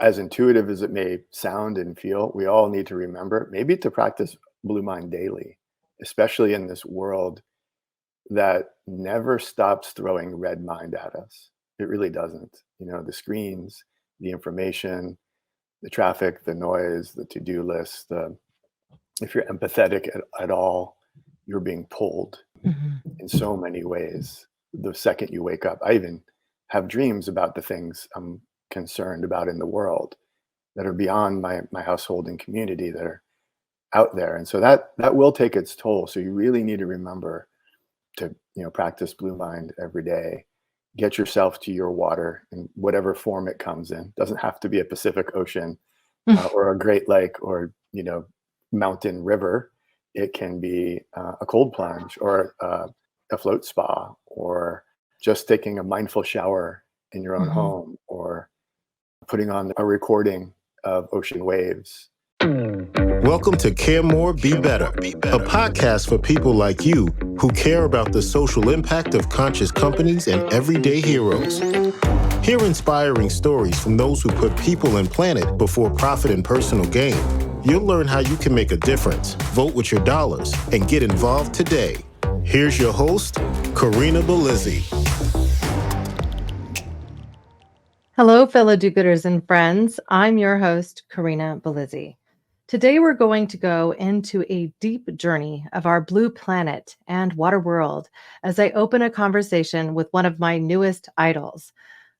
as intuitive as it may sound and feel, we all need to remember maybe to practice Blue Mind daily, especially in this world that never stops throwing red mind at us. It really doesn't. The screens, the information, the traffic, the noise, the to-do list, if you're empathetic at all, you're being pulled in so many ways. The second you wake up, I even have dreams about the things I'm concerned about in the world that are beyond my household and community, that are out there. And so that will take its toll. So you really need to remember to practice Blue Mind every day. Get yourself to your water in whatever form it comes in. Doesn't have to be a Pacific Ocean or a Great Lake or mountain river. It can be a cold plunge or a float spa, or just taking a mindful shower in your own home, or putting on a recording of ocean waves. Welcome to Care More, Be Better, a podcast for people like you who care about the social impact of conscious companies and everyday heroes. Hear inspiring stories from those who put people and planet before profit and personal gain. You'll learn how you can make a difference, vote with your dollars, and get involved today. Here's your host, Corinna Bellizzi. Hello, fellow do-gooders and friends. I'm your host, Corinna Bellizzi. Today, we're going to go into a deep journey of our blue planet and water world as I open a conversation with one of my newest idols.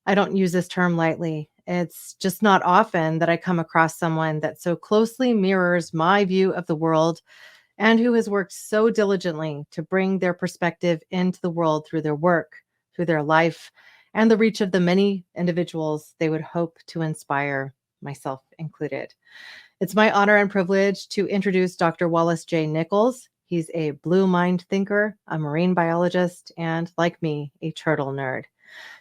I don't use this term lightly. It's just not often that I come across someone that so closely mirrors my view of the world and who has worked so diligently to bring their perspective into the world through their work, through their life, and the reach of the many individuals they would hope to inspire, myself included. It's my honor and privilege to introduce Dr. Wallace J. Nichols. He's a blue mind thinker, a marine biologist, and like me, a turtle nerd.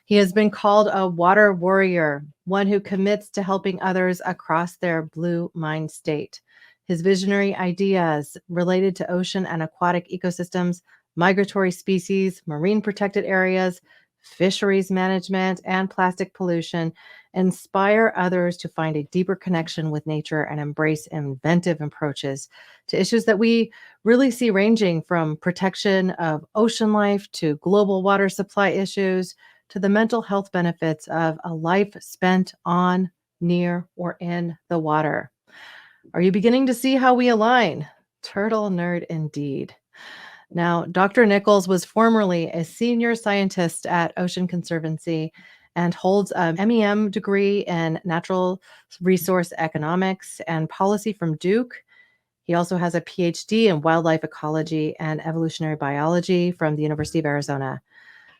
He has been called a water warrior, one who commits to helping others across their blue mind state. His visionary ideas related to ocean and aquatic ecosystems, migratory species, marine protected areas, fisheries management, and plastic pollution inspire others to find a deeper connection with nature and embrace inventive approaches to issues that we really see ranging from protection of ocean life to global water supply issues to the mental health benefits of a life spent on, near, or in the water. Are you beginning to see how we align? Turtle nerd indeed. Now, Dr. Nichols was formerly a senior scientist at Ocean Conservancy and holds an M.E.M degree in natural resource economics and policy from Duke. He also has a Ph.D in wildlife ecology and evolutionary biology from the University of Arizona.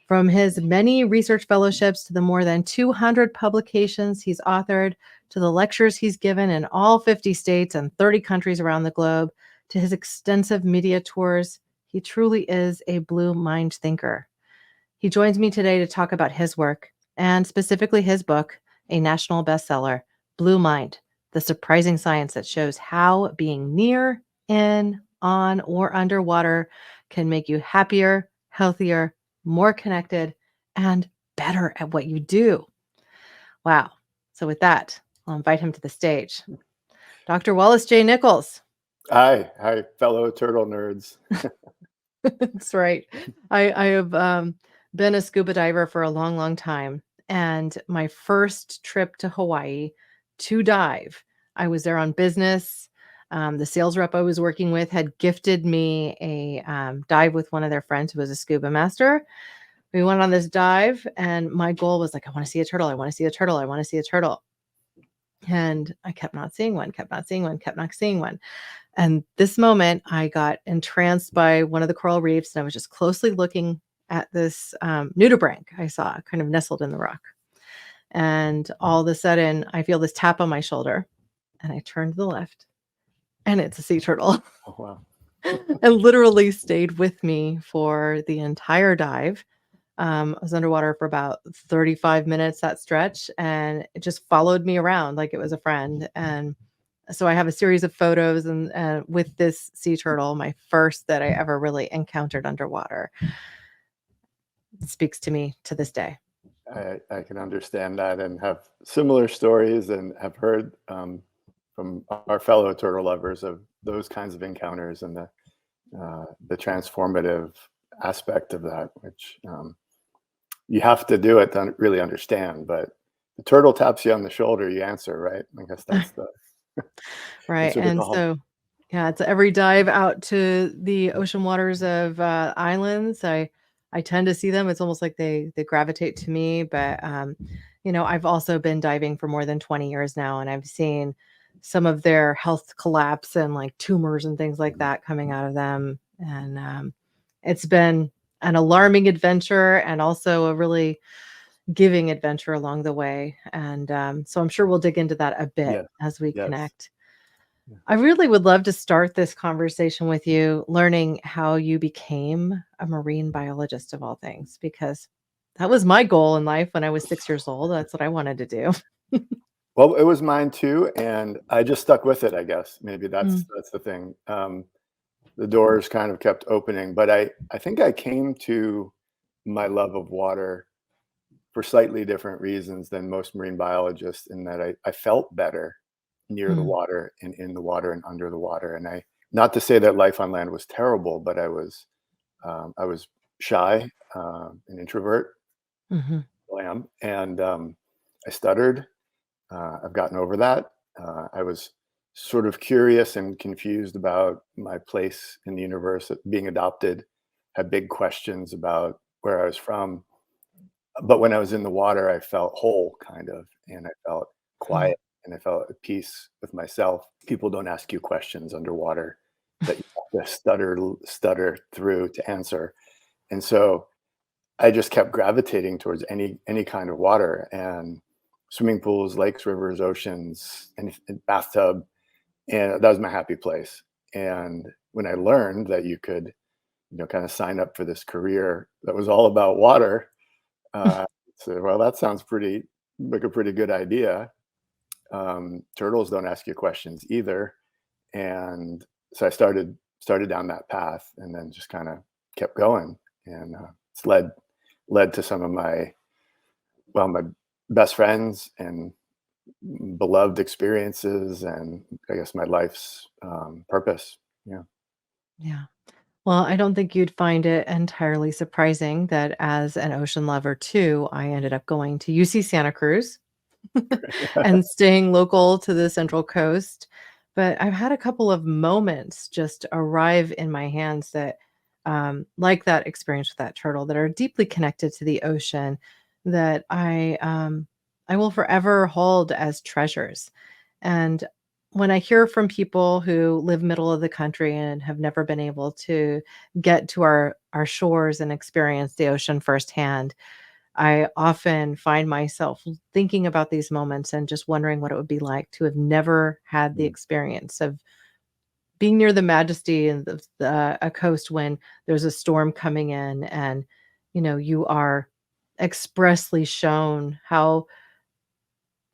From his many research fellowships to the more than 200 publications he's authored, to the lectures he's given in all 50 states and 30 countries around the globe, to his extensive media tours, he truly is a blue mind thinker. He joins me today to talk about his work, and specifically his book, a national bestseller, Blue Mind, the surprising science that shows how being near, in, on, or underwater can make you happier, healthier, more connected, and better at what you do. Wow. So with that, I'll invite him to the stage. Dr. Wallace J. Nichols. Hi, fellow turtle nerds. That's right. I have been a scuba diver for a long, long time. And my first trip to Hawaii to dive, I was there on business. The sales rep I was working with had gifted me a dive with one of their friends who was a scuba master. We went on this dive, and my goal was like, I want to see a turtle. I want to see a turtle. I want to see a turtle. And I kept not seeing one, kept not seeing one. And this moment, I got entranced by one of the coral reefs, and I was just closely looking at this nudibranch I saw kind of nestled in the rock. And all of a sudden, I feel this tap on my shoulder, and I turn to the left, and it's a sea turtle. Oh, wow. And literally stayed with me for the entire dive. I was underwater for about 35 minutes, that stretch, and it just followed me around like it was a friend. And so I have a series of photos and with this sea turtle, my first that I ever really encountered underwater. It speaks to me to this day. I can understand that and have similar stories and have heard from our fellow turtle lovers of those kinds of encounters and the transformative aspect of that, which you have to do it to really understand. But the turtle taps you on the shoulder, you answer, right? I guess Right. that's what they And call them. so, yeah, it's every dive out to the ocean waters of islands. I tend to see them. It's almost like they gravitate to me. But I've also been diving for more than 20 years now, and I've seen some of their health collapse and like tumors and things like that coming out of them. And it's been an alarming adventure and also a really giving adventure along the way. And so I'm sure we'll dig into that a bit Yes, as we yes. connect. I really would love to start this conversation with you learning how you became a marine biologist of all things, because that was my goal in life when I was 6 years old. That's what I wanted to do. Well, it was mine too, and I just stuck with it, I guess. Maybe Mm, that's the thing. The doors kind of kept opening, but I think I came to my love of water for slightly different reasons than most marine biologists in that I felt better near the mm, water and in the water and under the water. And I not to say that life on land was terrible, but I was shy, an introvert, mhm, I am, and I stuttered. I've gotten over that. I was sort of curious and confused about my place in the universe, being adopted, had big questions about where I was from. But when I was in the water, I felt whole, kind of, and I felt mm. quiet and I felt at peace with myself. People don't ask you questions underwater that you have to stutter through to answer. And so I just kept gravitating towards any kind of water and swimming pools, lakes, rivers, oceans, and bathtub, and that was my happy place. And when I learned that you could, kind of sign up for this career that was all about water, uh, so well, that sounds pretty like a pretty good idea. Turtles don't ask you questions either, and so I started down that path, and then just kind of kept going, and it's led to some of my best friends and beloved experiences, and I guess my life's purpose. Yeah. Yeah. Well, I don't think you'd find it entirely surprising that as an ocean lover too, I ended up going to UC Santa Cruz and staying local to the Central Coast. But I've had a couple of moments just arrive in my hands that, like that experience with that turtle, that are deeply connected to the ocean that I will forever hold as treasures. And when I hear from people who live middle of the country and have never been able to get to our shores and experience the ocean firsthand, I often find myself thinking about these moments and just wondering what it would be like to have never had the Mm, experience of being near the majesty and a coast when there's a storm coming in, and you are expressly shown how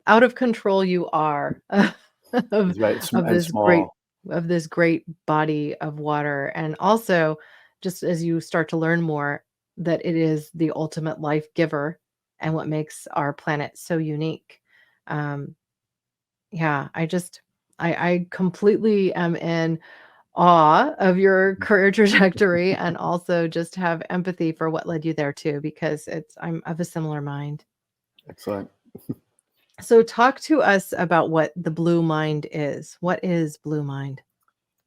out of control you are of it's right of and this great small. of this great body of water. And also, just as you start to learn more, that it is the ultimate life giver and what makes our planet so unique. um yeah, I completely am in awe of your career trajectory, and also just have empathy for what led you there too, because I'm of a similar mind. Excellent. So talk to us about what the blue mind is. What is blue mind?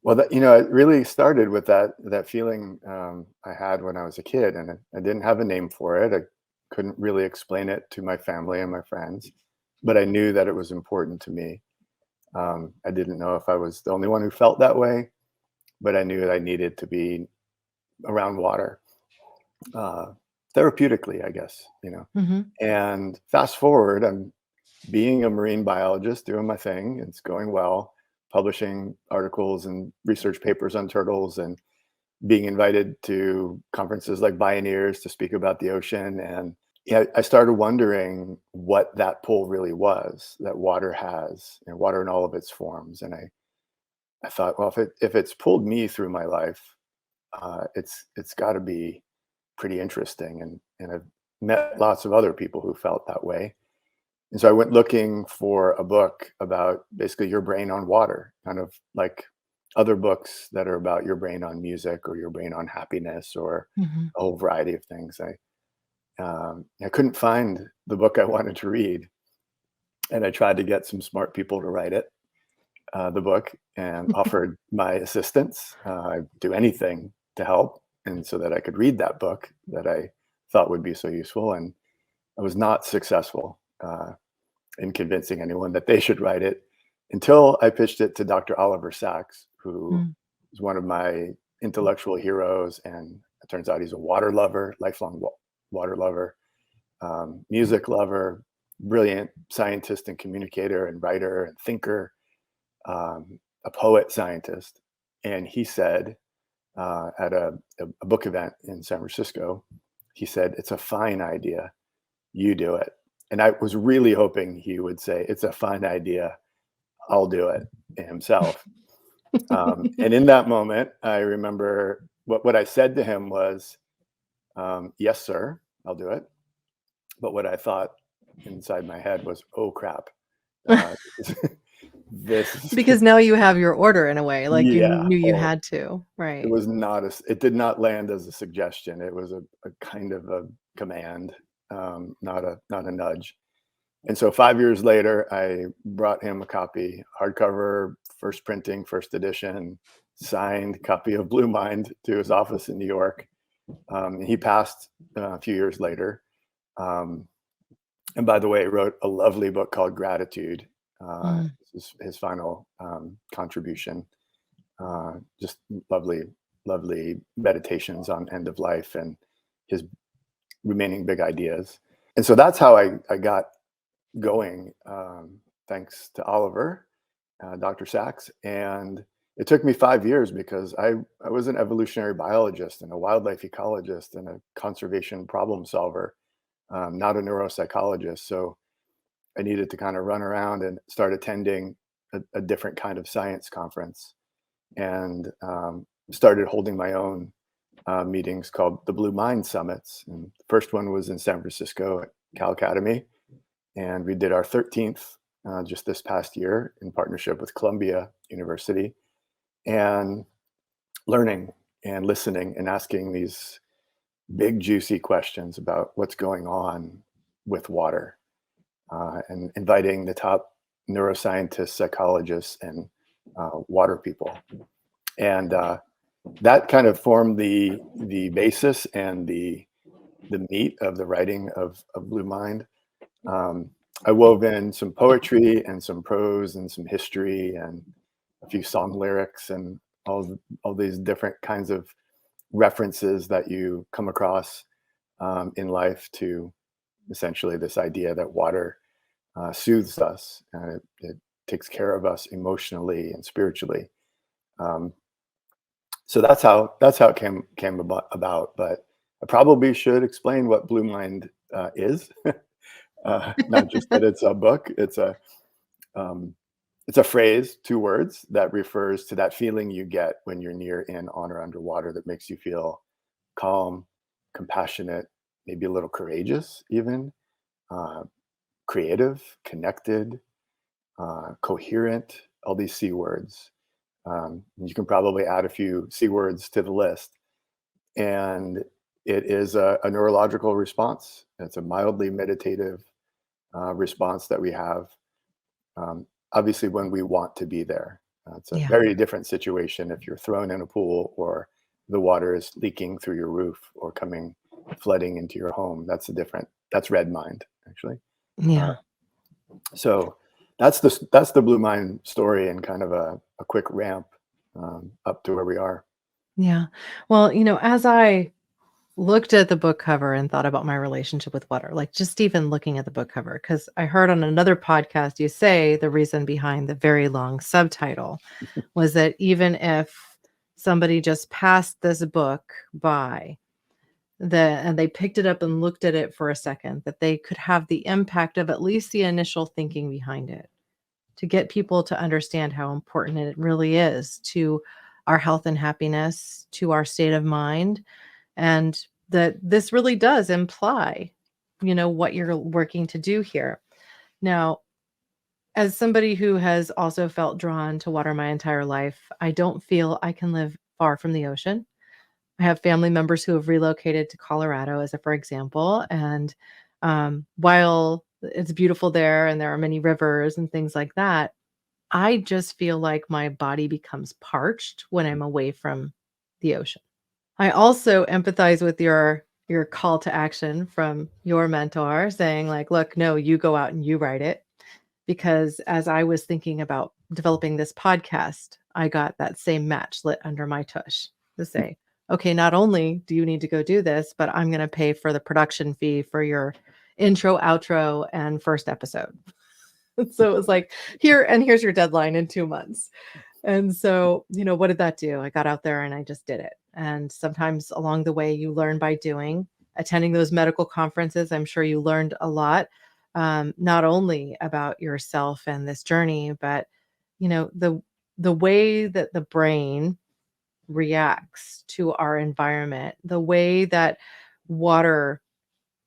Well, it really started with that feeling I had when I was a kid, and I didn't have a name for it. I couldn't really explain it to my family and my friends, but I knew that it was important to me. I didn't know if I was the only one who felt that way, but I knew that I needed to be around water, uh, therapeutically, I guess. Mhm. And fast forward, I'm being a marine biologist, doing my thing. It's going well, publishing articles and research papers on turtles, and being invited to conferences like Bioneers to speak about the ocean. And yeah, I started wondering what that pull really was that water has, and water in all of its forms. And I thought, well, if it's pulled me through my life, it's got to be pretty interesting. And I've met lots of other people who felt that way. And so I went looking for a book about basically your brain on water, kind of like other books that are about your brain on music or your brain on happiness or Mhm. a whole variety of things. I couldn't find the book I wanted to read, and I tried to get some smart people to write it, the book, and offered my assistance. I'd do anything to help, and so that I could read that book that I thought would be so useful. And I was not successful in convincing anyone that they should write it until I pitched it to Dr. Oliver Sacks, who Mm. is one of my intellectual heroes. And it turns out he's a water lover, lifelong water lover, music lover, brilliant scientist and communicator and writer and thinker, a poet scientist. And he said at a book event in San Francisco, he said, "It's a fine idea. You do it." And I was really hoping he would say, "It's a fine idea. I'll do it," himself. And in that moment, I remember what I said to him was, "Yes, sir, I'll do it." But what I thought inside my head was, "Oh crap, uh, this, Because now you have your order in a way, like you yeah." knew you Oh, had to, it right? was not it did not land as a suggestion. It was a kind of a command, not a nudge. And so 5 years later, I brought him a copy, hardcover, first printing, first edition, signed copy of Blue Mind to his office in New York. He passed a few years later. Um, and by the way, he wrote a lovely book called Gratitude. Mm. His final contribution. Just lovely, lovely meditations on end of life and his remaining big ideas. And so that's how I got going, thanks to Oliver, Dr. Sachs. And it took me 5 years because I was an evolutionary biologist and a wildlife ecologist and a conservation problem solver, not a neuropsychologist. So I needed to kind of run around and start attending a different kind of science conference, and started holding my own meetings called the Blue Mind Summits. And the first one was in San Francisco at Cal Academy. And we did our 13th just this past year in partnership with Columbia University, and learning and listening and asking these big, juicy questions about what's going on with water, and inviting the top neuroscientists, psychologists, and water people. And that kind of formed the basis and the meat of the writing of Blue Mind. I wove in some poetry and some prose and some history and a few song lyrics and all these different kinds of references that you come across in life to essentially this idea that water soothes us and it takes care of us emotionally and spiritually. Um, so that's how it came about. But I probably should explain what Blue Mind is. Not just that it's a book. Um, it's a phrase, 2 words that refers to that feeling you get when you're near, in, on, or underwater that makes you feel calm, compassionate, maybe a little courageous, even uh, creative, connected, coherent. All these C words. You can probably add a few C words to the list, and it is a neurological response. It's a mildly meditative response that we have, obviously, when we want to be there. It's a Yeah. very different situation if you're thrown in a pool or the water is leaking through your roof or coming flooding into your home. That's red mind, actually. Uh, Yeah. so that's the Blue Mind story and kind of a quick ramp up to where we are. Yeah. Well, as I looked at the book cover and thought about my relationship with water, like just even looking at the book cover, because I heard on another podcast you say the reason behind the very long subtitle was that even if somebody just passed this book by and they picked it up and looked at it for a second, that they could have the impact of at least the initial thinking behind it to get people to understand how important it really is to our health and happiness, to our state of mind, and that this really does imply what you're working to do here. Now, as somebody who has also felt drawn to water my entire life, I don't feel I can live far from the ocean. I have family members who have relocated to Colorado, as a for example, and while it's beautiful there and there are many rivers and things like that, I just feel like my body becomes parched when I'm away from the ocean. I also empathize with your call to action from your mentor saying like, "Look, no, you go out and you write it." Because as I was thinking about developing this podcast, I got that same match lit under my tush to say, "Okay, not only do you need to go do this, but I'm gonna pay for the production fee for your intro, outro, and first episode." So it was like, here's your deadline in 2 months. And so, what did that do? I got out there and I just did it. And sometimes along the way, you learn by doing. Attending those medical conferences, I'm sure you learned a lot, not only about yourself and this journey, but the way that the brain reacts to our environment, the way that water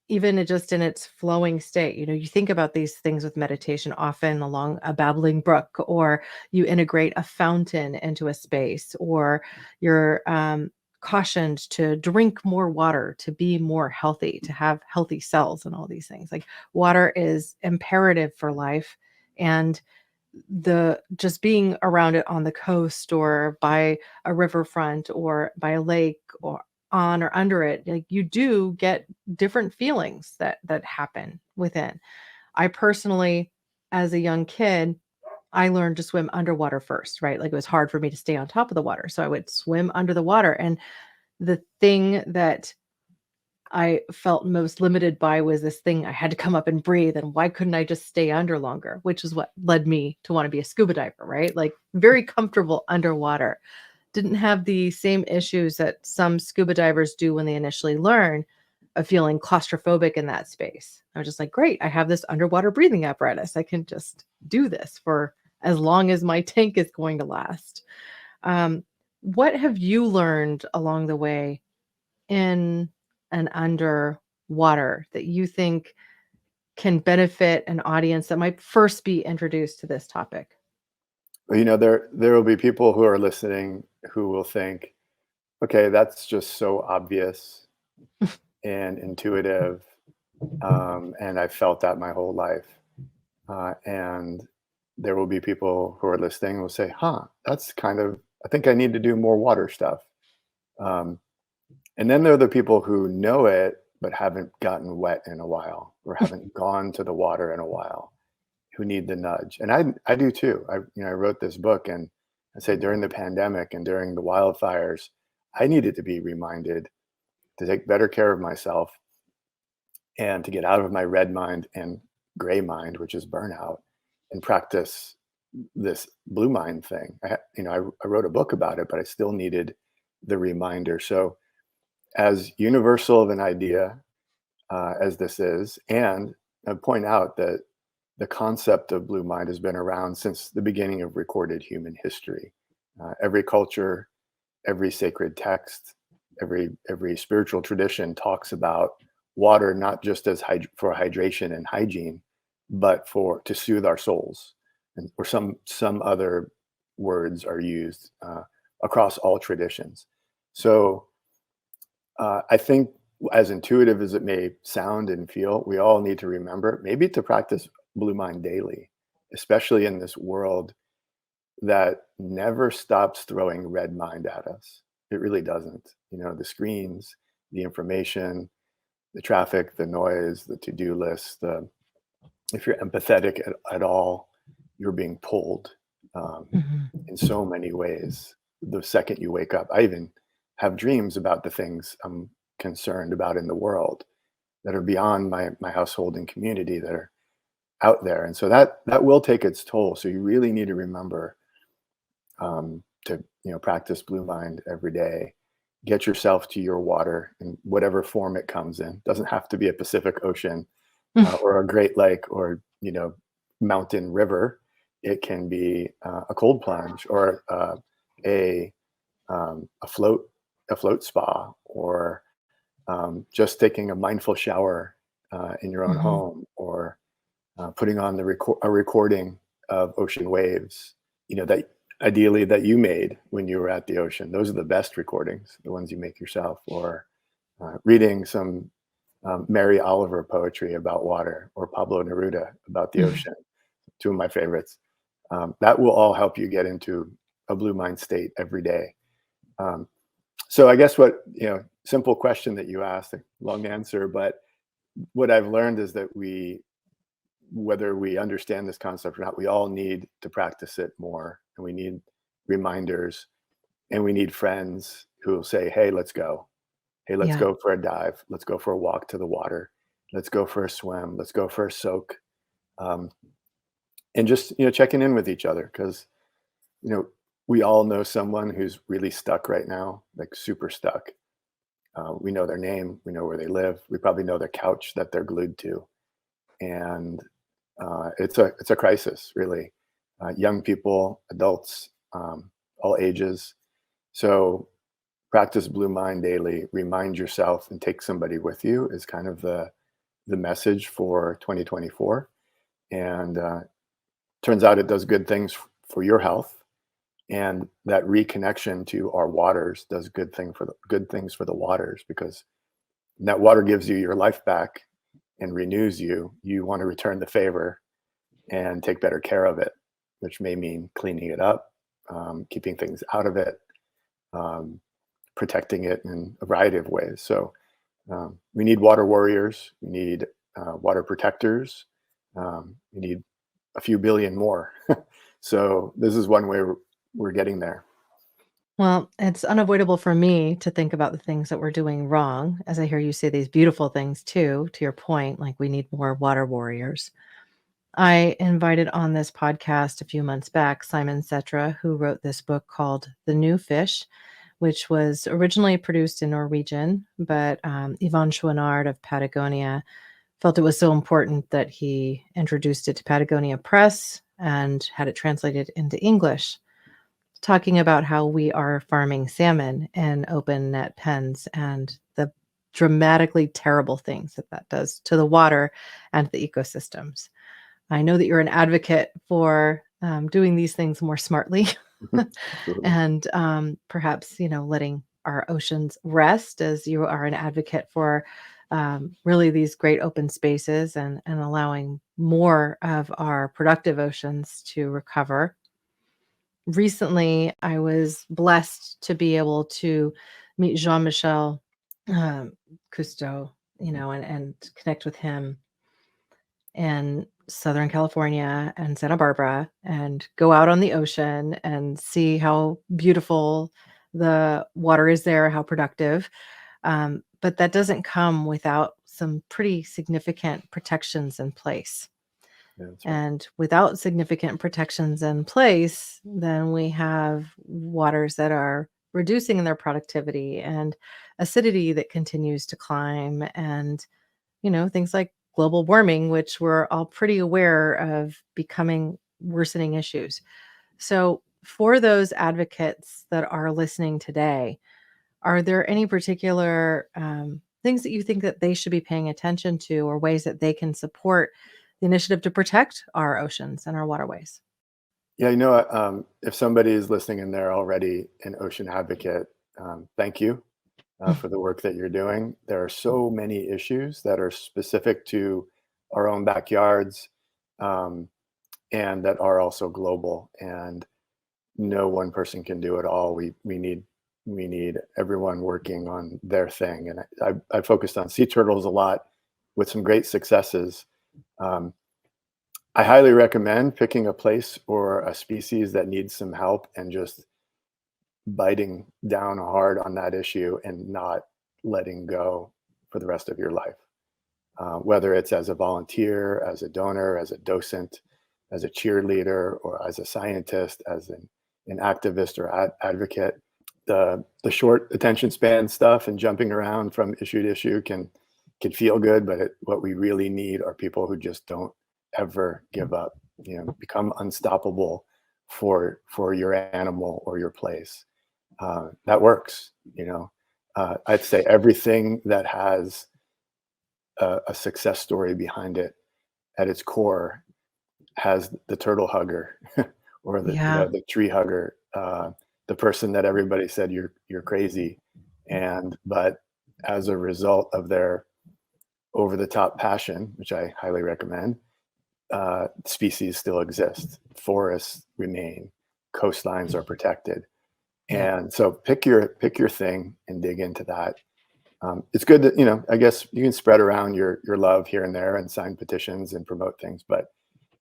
even just in its flowing state, you think about these things with meditation often along a babbling brook, or you integrate a fountain into a space, or you're cautioned to drink more water, to be more healthy, to have healthy cells, and all these things. Like water is imperative for life. And the just being around it on the coast or by a riverfront or by a lake or on or under it, like you do get different feelings that happen within. I personally, as a young kid, I learned to swim underwater first, right? Like it was hard for me to stay on top of the water, so I would swim under the water. And the thing that I felt most limited by was this thing I had to come up and breathe. And why couldn't I just stay under longer? Which is what led me to want to be a scuba diver, right? Like very comfortable underwater. Didn't have the same issues that some scuba divers do when they initially learn, of feeling claustrophobic in that space. I was just like, great, I have this underwater breathing apparatus. I can just do this for as long as my tank is going to last. What have you learned along the way in and under water that you think can benefit an audience that might first be introduced to this topic? Well, there will be people who are listening who will think, okay, that's just so obvious and intuitive, and I've felt that my whole life. And there will be people who are listening who will say, huh, that's kind of, I think I need to do more water stuff. Um, and then there are the people who know it, but haven't gotten wet in a while or haven't gone to the water in a while, who need the nudge. And I do too. I wrote this book, and I say during the pandemic and during the wildfires, I needed to be reminded to take better care of myself and to get out of my red mind and gray mind, which is burnout, and practice this blue mind thing. I wrote a book about it, but I still needed the reminder. So as universal of an idea as this is, and I point out that the concept of blue mind has been around since the beginning of recorded human history. Every culture, every sacred text, every spiritual tradition talks about water not just as for hydration and hygiene, but for to soothe our souls, and or some other words are used across all traditions. So I think, as intuitive as it may sound and feel, we all need to remember maybe to practice blue mind daily, especially in this world that never stops throwing red mind at us. It really doesn't. The screens, the information, the traffic, the noise, the to-do list, if you're empathetic at all, you're being pulled Mhm. in so many ways. The second you wake up, I even have dreams about the things I'm concerned about in the world that are beyond my household and community, that are out there. And so that will take its toll. So you really need to remember to practice blue mind every day. Get yourself to your water in whatever form it comes in. Doesn't have to be a Pacific Ocean or a Great Lake or mountain river. It can be a cold plunge or a float spa, or just taking a mindful shower in your own Hmm. home, or putting on a recording of ocean waves, that ideally that you made when you were at the ocean. Those are the best recordings, the ones you make yourself, or reading some Mary Oliver poetry about water, or Pablo Neruda about the ocean, two of my favorites. That will all help you get into a blue mind state every day. Um, so I guess simple question that you asked, a long answer, but what I've learned is that whether we understand this concept or not, we all need to practice it more, and we need reminders, and we need friends who will say, hey, let's go. Hey, let's Yeah. go for a dive. Let's go for a walk to the water. Let's go for a swim. Let's go for a soak. Um, and just, checking in with each other, because, you know, we all know someone who's really stuck right now, like super stuck. We know their name. We know where they live. We probably know their couch that they're glued to. And it's a crisis, really. Young people, adults, all ages. So practice Blue Mind daily. Remind yourself and take somebody with you is kind of the message for 2024. And turns out it does good things for your health, and that reconnection to our waters does good things for the waters, because that water gives you your life back and renews you. You want to return the favor and take better care of it, which may mean cleaning it up, keeping things out of it, um, protecting it in a variety of ways. So we need water warriors, we need water protectors, we need a few billion more. So this is one way we're getting there. Well, it's unavoidable for me to think about the things that we're doing wrong, as I hear you say these beautiful things too, to your point, like we need more water warriors. I invited on this podcast a few months back Simon Setra, who wrote this book called The New Fish, which was originally produced in Norwegian, but Yvonne Chouinard of Patagonia felt it was so important that he introduced it to Patagonia Press and had it translated into English, talking about how we are farming salmon in open net pens and the dramatically terrible things that that does to the water and the ecosystems. I know that you're an advocate for doing these things more smartly Absolutely. and perhaps, letting our oceans rest, as you are an advocate for really these great open spaces and allowing more of our productive oceans to recover. Recently, I was blessed to be able to meet Jean-Michel um, Cousteau, and connect with him in Southern California and Santa Barbara and go out on the ocean and see how beautiful the water is there, how productive. But that doesn't come without some pretty significant protections in place. Yeah, that's right. And without significant protections in place, then we have waters that are reducing in their productivity and acidity that continues to climb, and things like global warming, which we're all pretty aware of becoming worsening issues. So, for those advocates that are listening today, are there any particular things that you think that they should be paying attention to, or ways that they can support the initiative to protect our oceans and our waterways? Yeah, if somebody is listening and they're already an ocean advocate, thank you for the work that you're doing. There are so many issues that are specific to our own backyards, um, and that are also global. And no one person can do it all. We need everyone working on their thing. And I focused on sea turtles a lot, with some great successes. Um, I highly recommend picking a place or a species that needs some help, and just biting down hard on that issue and not letting go for the rest of your life. Whether it's as a volunteer, as a donor, as a docent, as a cheerleader, or as a scientist, as an activist or advocate. The short attention span stuff and jumping around from issue to issue can feel good, but what we really need are people who just don't ever give up. Become unstoppable for your animal or your place. That works. I'd say everything that has a success story behind it at its core has the turtle hugger or Yeah. the tree hugger, the person that everybody said you're crazy, but as a result of their over the top passion, which I highly recommend, species still exist, forests remain, coastlines are protected, Yeah. and so pick your thing and dig into that. It's good that, I guess you can spread around your love here and there and sign petitions and promote things, but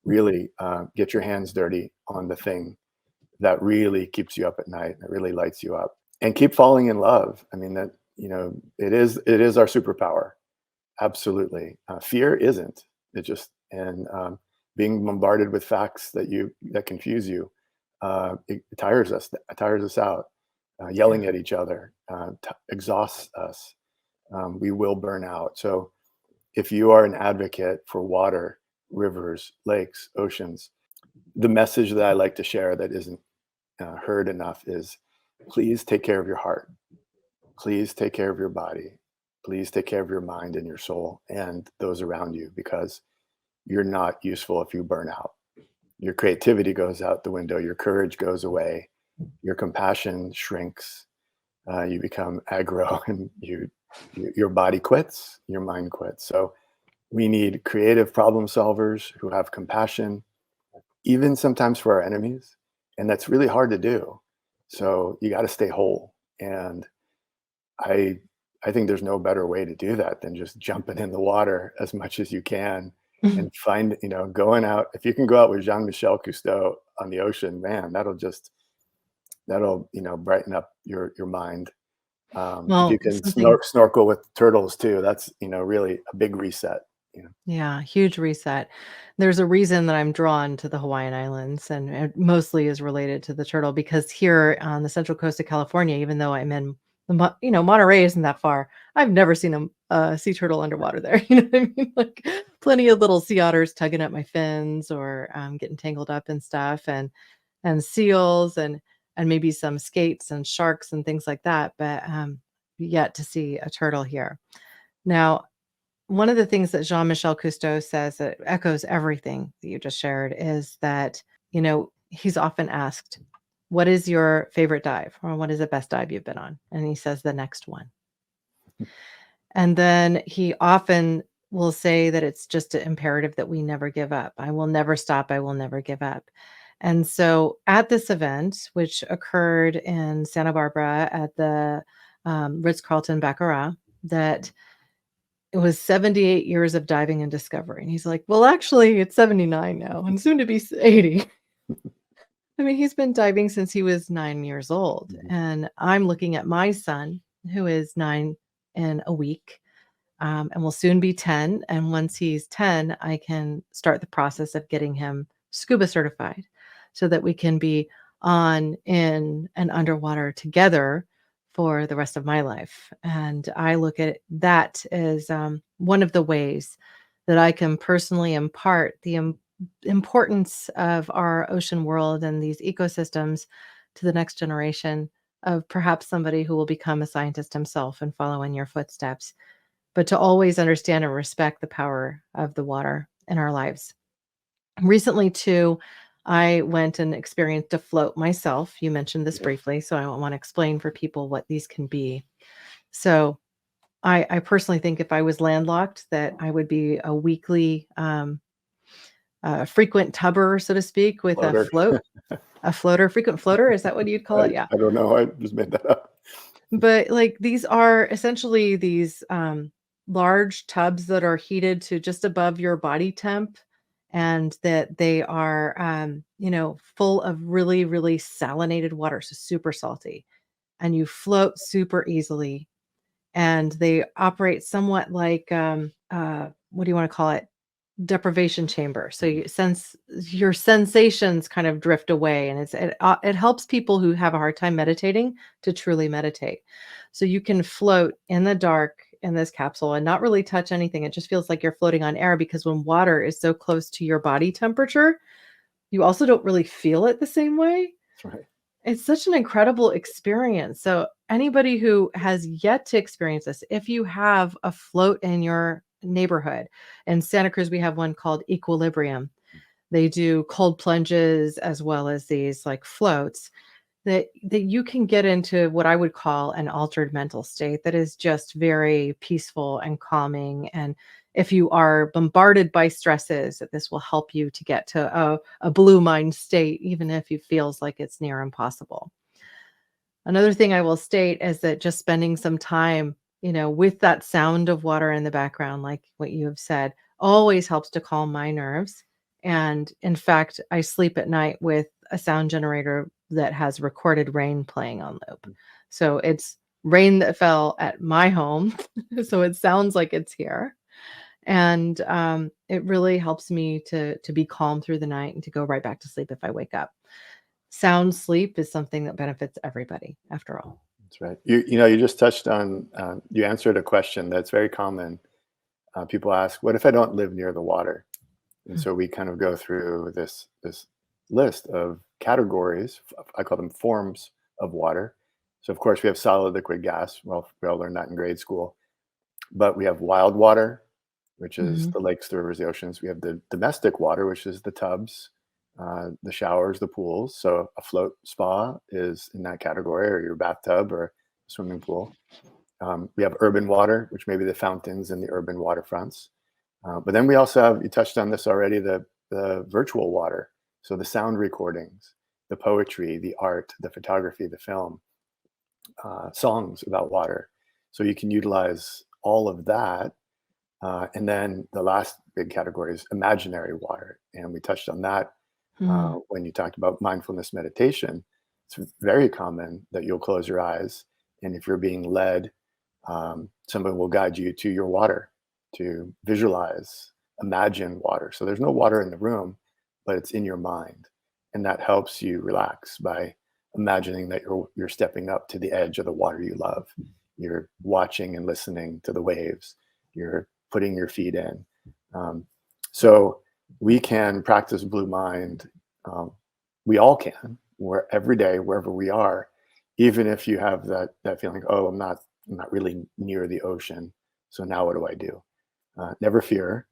really get your hands dirty on the thing that really keeps you up at night, that really lights you up, and keep falling in love. I mean, that, it is our superpower. Absolutely. Fear isn't. It just, and being bombarded with facts that confuse you, it tires us. It tires us out. Yelling at each other exhausts us. We will burn out. So if you are an advocate for water, rivers, lakes, oceans, the message that I like to share that isn't heard enough is, please take care of your heart. Please take care of your body. Please take care of your mind and your soul and those around you, because you're not useful if you burn out. Your creativity goes out the window. Your courage goes away. Your compassion shrinks. You become aggro, and your body quits. Your mind quits. So we need creative problem solvers who have compassion, even sometimes for our enemies, and that's really hard to do. So you got to stay whole, and I I think there's no better way to do that than just jumping in the water as much as you can and going out. If you can go out with Jean-Michel Cousteau on the ocean, man, that'll brighten up your mind. If you Well, can something, snorkel with turtles too, that's really a big reset. You know. yeah, huge reset. There's a reason that I'm drawn to the Hawaiian Islands, and it mostly is related to the turtle because here on the central coast of California, even though I'm in Monterey isn't that far. I've never seen a sea turtle underwater there. You know what I mean? Like plenty of little sea otters tugging at my fins or getting tangled up and stuff, and seals and maybe some skates and sharks and things like that. But yet to see a turtle here. Now, one of the things that Jean-Michel Cousteau says that echoes everything that you just shared is that, he's often asked, what is your favorite dive? Or what is the best dive you've been on? And he says the next one. And then he often will say that it's just an imperative that we never give up. I will never stop. I will never give up. And so at this event, which occurred in Santa Barbara at the Ritz-Carlton Baccarat, that it was 78 years of diving and discovery. And he's like, well, actually, it's 79 now and soon to be 80. I mean, he's been diving since he was 9 years old. Mhm. And I'm looking at my son, who is 9 in a week, and will soon be 10. And once he's 10, I can start the process of getting him scuba certified so that we can be on, in, and underwater together for the rest of my life. And I look at that as one of the ways that I can personally impart the importance of our ocean world and these ecosystems to the next generation of perhaps somebody who will become a scientist himself and follow in your footsteps, but to always understand and respect the power of the water in our lives. Recently, too, I went and experienced a float myself. You mentioned this briefly, so I want to explain for people what these can be. So, I personally think if I was landlocked, that I would be a weekly, frequent tubber, so to speak, with Floater. a floater, frequent floater. Is that what you'd call I, it? Yeah. I don't know. I just made that up. But like these are essentially these large tubs that are heated to just above your body temp, and that they are, full of really, really salinated water, so super salty, and you float super easily. And they operate somewhat like, what do you want to call it? Deprivation chamber. So Mhm. you sense your sensations kind of drift away, and it helps people who have a hard time meditating to truly meditate. So you can float in the dark in this capsule and not really touch anything. It just feels like you're floating on air because when water is so close to your body temperature, you also don't really feel it the same way. That's right. It's such an incredible experience. So anybody who has yet to experience this, if you have a float in your neighborhood. In Santa Cruz, we have one called Equilibrium. They do cold plunges as well as these like floats that you can get into what I would call an altered mental state that is just very peaceful and calming. And if you are bombarded by stresses, that this will help you to get to a blue mind state, even if it feels like it's near impossible. Another thing I will state is that just spending some time, with that sound of water in the background, like what you have said, always helps to calm my nerves. And in fact, I sleep at night with a sound generator that has recorded rain playing on loop. So it's rain that fell at my home. So it sounds like it's here. And it really helps me to be calm through the night and to go right back to sleep if I wake up. Sound sleep is something that benefits everybody, after all. That's right. You just touched on, you answered a question that's very common. People ask, what if I don't live near the water? And so we kind of go through this list of categories. I call them forms of water. So of course we have solid, liquid, gas. Well, we all learned that in grade school. But we have wild water, which is the lakes, the rivers, the oceans. We have the domestic water, which is the tubs, the showers, the pools. So a float spa is in that category, or your bathtub or swimming pool. We have urban water, which may be the fountains and the urban waterfronts. But then we also have, you touched on this already, the virtual water. So the sound recordings, the poetry, the art, the photography, the film, songs about water. So you can utilize all of that. And then the last big category is imaginary water. And we touched on that when you talked about mindfulness meditation. It's very common that you'll close your eyes. And if you're being led, somebody will guide you to your water, to visualize, imagine water. So there's no water in the room, but it's in your mind. And that helps you relax by imagining that you're stepping up to the edge of the water you love. You're watching and listening to the waves. You're putting your feet in. So we can practice Blue Mind. We all can, every day, wherever we are, even if you have that feeling, oh, I'm not really near the ocean. So now what do I do? Never fear.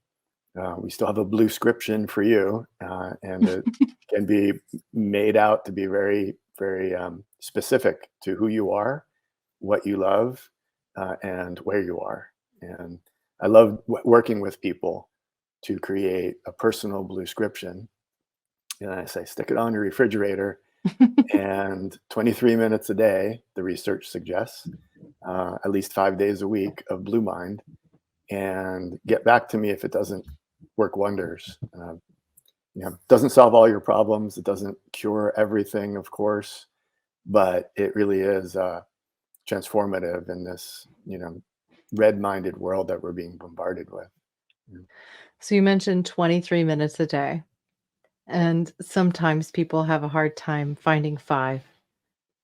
We still have a blue scription for you, and it can be made out to be very, very specific to who you are, what you love, and where you are. And I love working with people to create a personal blue scription. And I say, stick it on your refrigerator, and 23 minutes a day, the research suggests, at least 5 days a week of Blue Mind, and get back to me if it doesn't work wonders. Doesn't solve all your problems. It doesn't cure everything, of course, but it really is transformative in this, red-minded world that we're being bombarded with. So you mentioned 23 minutes a day, and sometimes people have a hard time finding 5.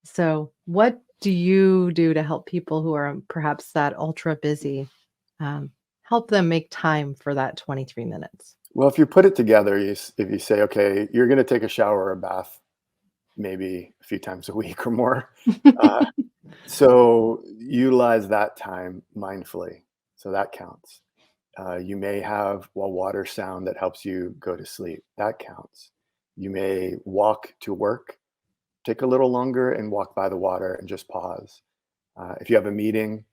So what do you do to help people who are perhaps that ultra busy, help them make time for that 23 minutes? Well, if you put it together, if you say, okay, you're going to take a shower or a bath maybe a few times a week or more. So utilize that time mindfully. So that counts. You may have a water sound that helps you go to sleep. That counts. You may walk to work, take a little longer and walk by the water and just pause. If you have a meeting,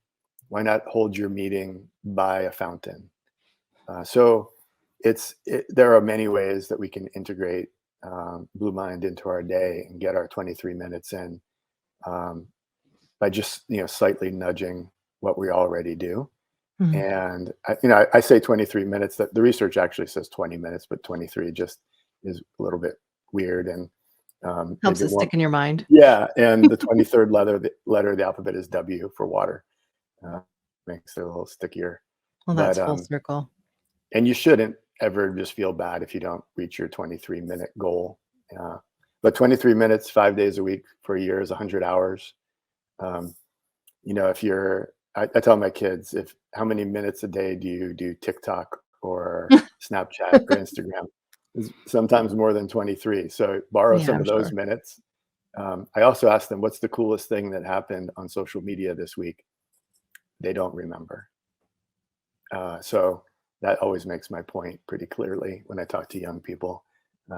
why not hold your meeting by a fountain? So there are many ways that we can integrate Blue Mind into our day and get our 23 minutes in by just slightly nudging what we already do. And I say 23 minutes. That the research actually says 20 minutes, but 23 just is a little bit weird and helps it stick in your mind. Yeah, and the 23rd letter of the alphabet is W for water. Makes it a little stickier. Well, that's full circle. And you shouldn't ever just feel bad if you don't reach your 23-minute goal. But 23 minutes, 5 days a week for a year is 100 hours. If I tell my kids, how many minutes a day do you do TikTok or Snapchat or Instagram? It's sometimes more than 23. So borrow some of those minutes. I also ask them, what's the coolest thing that happened on social media this week? They don't remember. So that always makes my point pretty clearly when I talk to young people.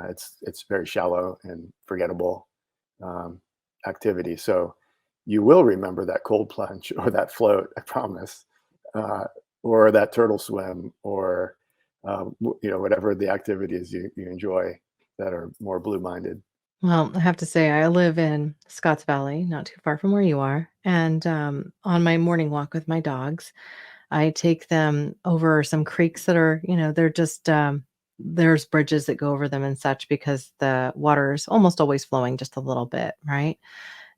It's very shallow and forgettable um, activity. So you will remember that cold plunge or that float, I promise, uh, or that turtle swim, or whatever the activities you enjoy that are more blue-minded. Well, I have to say, I live in Scotts Valley, not too far from where you are. And on my morning walk with my dogs, I take them over some creeks that are, they're just, there's bridges that go over them and such because the water is almost always flowing just a little bit, right?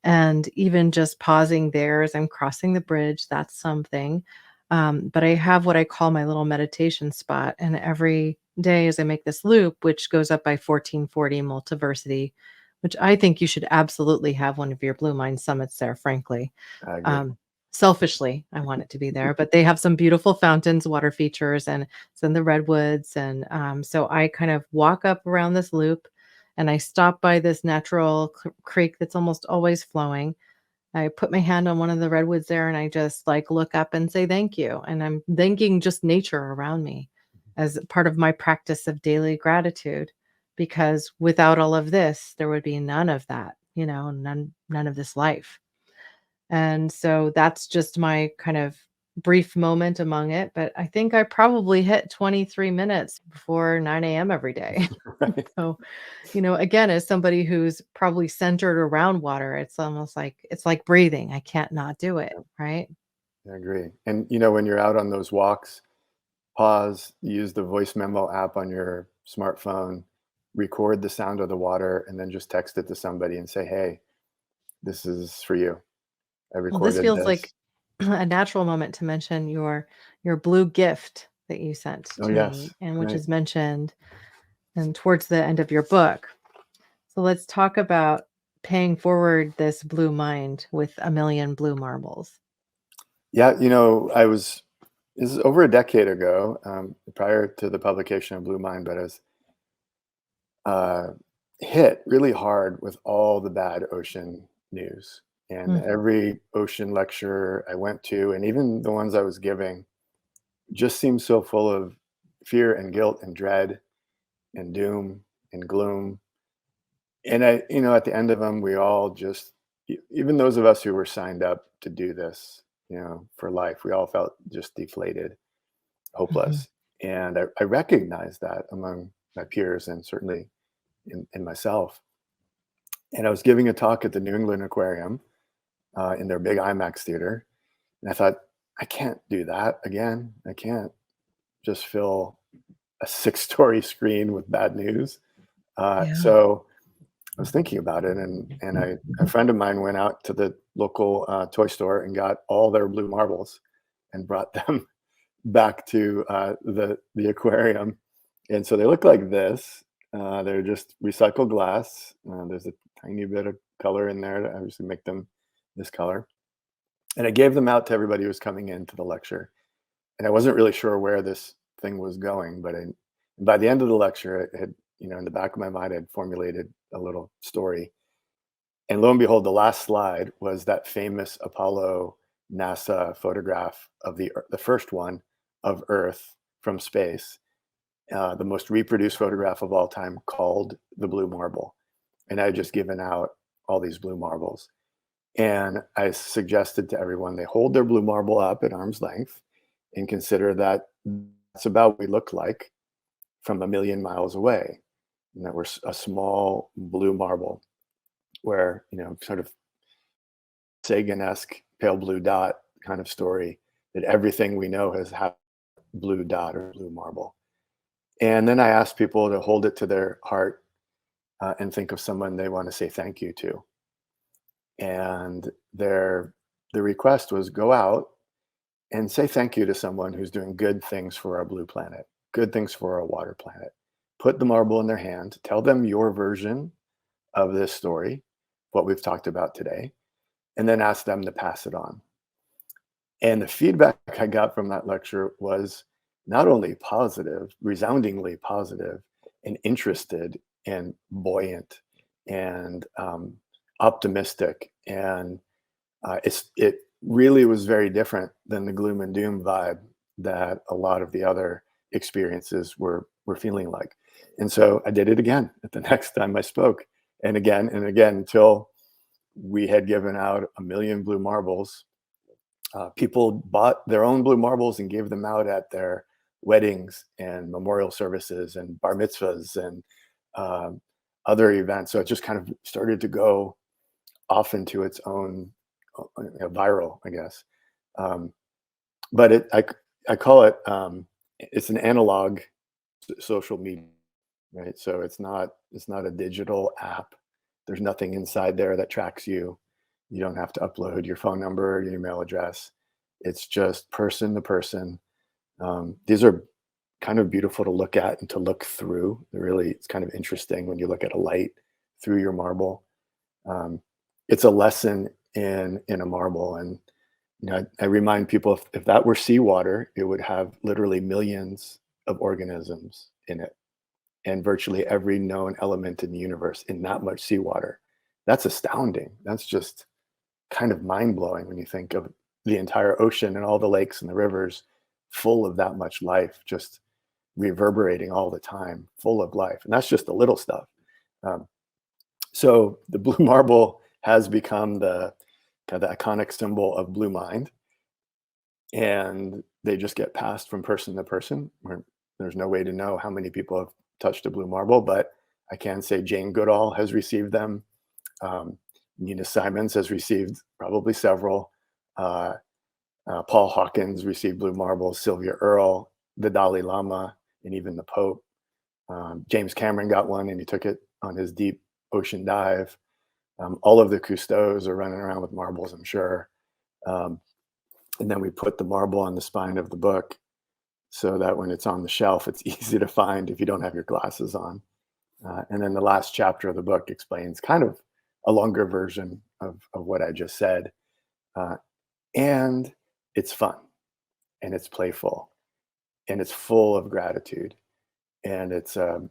And even just pausing there as I'm crossing the bridge, that's something. But I have what I call my little meditation spot. And every day as I make this loop, which goes up by 1440 Multiversity, which I think you should absolutely have one of your Blue Mind summits there, frankly. I agree. Um, Selfishly, I want it to be there, but they have some beautiful fountains, water features, and it's in the redwoods. And so I kind of walk up around this loop and I stop by this natural creek that's almost always flowing. I put my hand on one of the redwoods there and I just like look up and say thank you. And I'm thanking just nature around me as part of my practice of daily gratitude. Because without all of this, there would be none of that, none of this life. And so that's just my kind of brief moment among it. But I think I probably hit 23 minutes before 9 a.m. every day. Right. So, again, as somebody who's probably centered around water, it's like breathing. I can't not do it. Right. I agree. And when you're out on those walks, pause, use the voice memo app on your smartphone, record the sound of the water, and then just text it to somebody and say, "Hey, this is for you. I Well, this recorded feels like this." a natural moment to mention your blue gift that you sent Oh, to yes. me and which Right. is mentioned and towards the end of your book. So let's talk about paying forward this blue mind with a million blue marbles. Yeah, this is over a decade ago, prior to the publication of Blue Mind, but I was uh, hit really hard with all the bad ocean news. And Mm, every ocean lecture I went to, and even the ones I was giving, just seemed so full of fear and guilt and dread and doom and gloom. And at the end of them, we all just, even those of us who were signed up to do this, for life, we all felt just deflated, mhm. hopeless. And I recognized that among my peers and certainly in myself. And I was giving a talk at the New England Aquarium in their big IMAX theater. And I thought, I can't do that again. I can't just fill a six-story screen with bad news. Yeah. So I was thinking about it, and a friend of mine went out to the local toy store and got all their blue marbles and brought them back to the aquarium. And so they look like this. They're just recycled glass. There's a tiny bit of color in there to obviously make them this color. And I gave them out to everybody who was coming into the lecture. And I wasn't really sure where this thing was going, but by the end of the lecture, it had, in the back of my mind, I had formulated a little story. And lo and behold, the last slide was that famous Apollo NASA photograph of the first one of Earth from space, the most reproduced photograph of all time, called the blue marble. And I had just given out all these blue marbles. And I suggested to everyone they hold their blue marble up at arm's length and consider that that's about what we look like from a million miles away. And that we're a small blue marble where, sort of Sagan-esque pale blue dot kind of story, that everything we know has had blue dot or blue marble. And then I asked people to hold it to their heart and think of someone they want to say thank you to. And the request was go out and say thank you to someone who's doing good things for our blue planet, good things for our water planet. Put the marble in their hand, tell them your version of this story, what we've talked about today, and then ask them to pass it on. And the feedback I got from that lecture was not only positive, resoundingly positive, and interested and buoyant and optimistic. And it really was very different than the gloom and doom vibe that a lot of the other experiences were feeling like. And so I did it again at the next time I spoke, and again until we had given out 1 million blue marbles. People bought their own blue marbles and gave them out at their weddings and memorial services and bar mitzvahs and um, other events. So it just kind of started to go off into its own viral, I guess. Um, but I call it it's an analog social media, right? So it's not a digital app. There's nothing inside there that tracks you. You don't have to upload your phone number or your email address. It's just person to person. These are kind of beautiful to look at and to look through. Really, it's kind of interesting when you look at a light through your marble. Um, it's a lesson in a marble, and I remind people if that were seawater, it would have literally millions of organisms in it, and virtually every known element in the universe in that much seawater. That's astounding. That's just kind of mind-blowing when you think of the entire ocean and all the lakes and the rivers full of that much life, just reverberating all the time, full of life. And that's just the little stuff. Um, so the blue marble has become the kind of the iconic symbol of blue mind, and they just get passed from person to person. There's no way to know how many people have touched a blue marble, but I can say Jane Goodall has received them. Nina Simons has received probably several. Paul Hawkins received blue marbles, Sylvia Earle, the Dalai Lama, and even the Pope. James Cameron got one, and he took it on his deep ocean dive. All of the Cousteaus are running around with marbles, I'm sure. And then we put the marble on the spine of the book so that when it's on the shelf, it's easy to find if you don't have your glasses on. And then the last chapter of the book explains kind of a longer version of what I just said. And it's fun, and it's playful, and it's full of gratitude. And it's a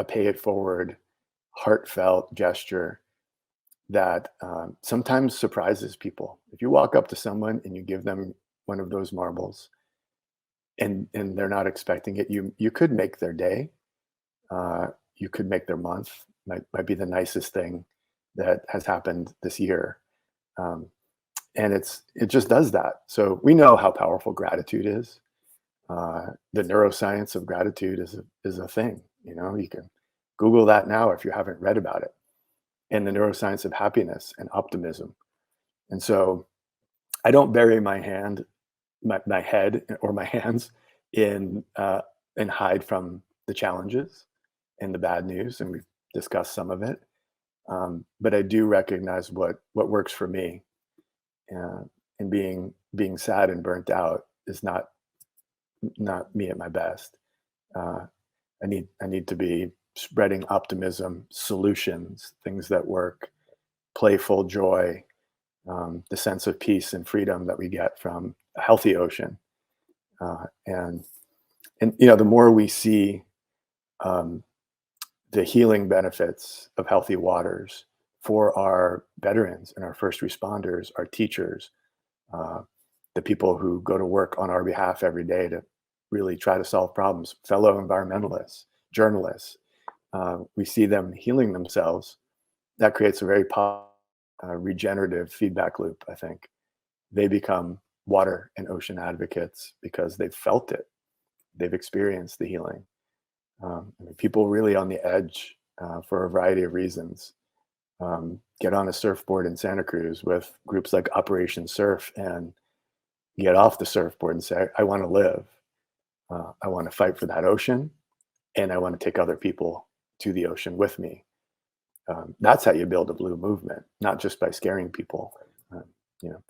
pay it forward, heartfelt gesture that sometimes surprises people. If you walk up to someone and you give them one of those marbles, and they're not expecting it, you could make their day. You could make their month. Might be the nicest thing that has happened this year. And it just does that. So we know how powerful gratitude is. The neuroscience of gratitude is a thing. You can Google that now if you haven't read about it. And the neuroscience of happiness and optimism. And so I don't bury my head or my hands in and hide from the challenges and the bad news, and we've discussed some of it. But I do recognize what works for me, and being sad and burnt out is not me at my best. I need to be spreading optimism, solutions, things that work, playful joy, the sense of peace and freedom that we get from a healthy ocean. And the more we see the healing benefits of healthy waters for our veterans and our first responders, our teachers, the people who go to work on our behalf every day to really try to solve problems, fellow environmentalists, journalists, we see them healing themselves. That creates a very regenerative feedback loop, I think. They become water and ocean advocates because they've felt it. They've experienced the healing. People really on the edge for a variety of reasons get on a surfboard in Santa Cruz with groups like Operation Surf and get off the surfboard and say, I want to live. I want to fight for that ocean, and I want to take other people to the ocean with me. That's how you build a blue movement, not just by scaring people.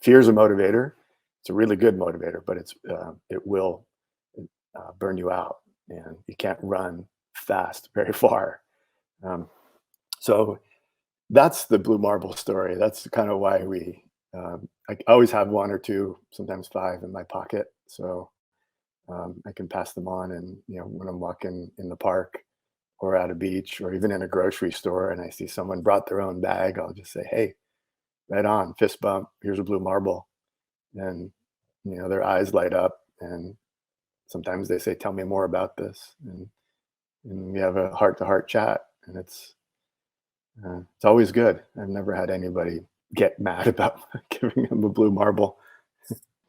Fear is a motivator. It's a really good motivator, but it will burn you out, and you can't run fast very far. So that's the blue marble story. That's kind of why I always have one or two, sometimes five in my pocket. So I can pass them on, and when I'm walking in the park or at a beach or even in a grocery store and I see someone brought their own bag, I'll just say, hey, right on, fist bump, here's a blue marble. And their eyes light up, and sometimes they say, tell me more about this. And we have a heart-to-heart chat, and it's always good. I've never had anybody get mad about giving them a blue marble.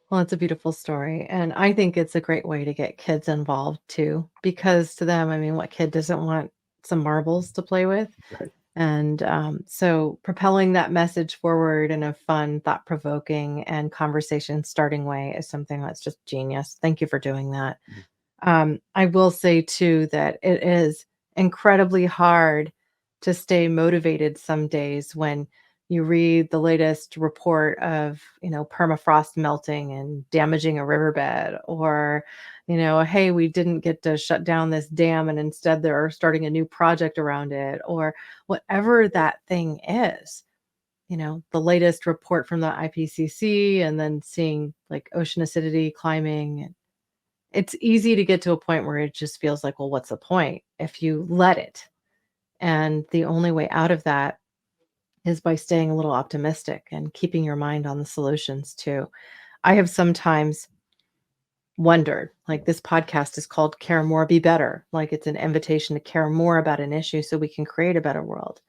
Well, it's a beautiful story. And I think it's a great way to get kids involved too, because to them, I mean, what kid doesn't want some marbles to play with? Right. And so propelling that message forward in a fun, thought provoking, and conversation starting way is something that's just genius. Thank you for doing that. I will say too that it is incredibly hard to stay motivated some days when you read the latest report of, permafrost melting and damaging a riverbed, or, hey, we didn't get to shut down this dam and instead they're starting a new project around it, or whatever that thing is. The latest report from the IPCC, and then seeing like ocean acidity climbing. It's easy to get to a point where it just feels like, well, what's the point if you let it? And the only way out of that is by staying a little optimistic and keeping your mind on the solutions too. I have sometimes wondered, like, this podcast is called Care More, Be Better. Like, it's an invitation to care more about an issue so we can create a better world.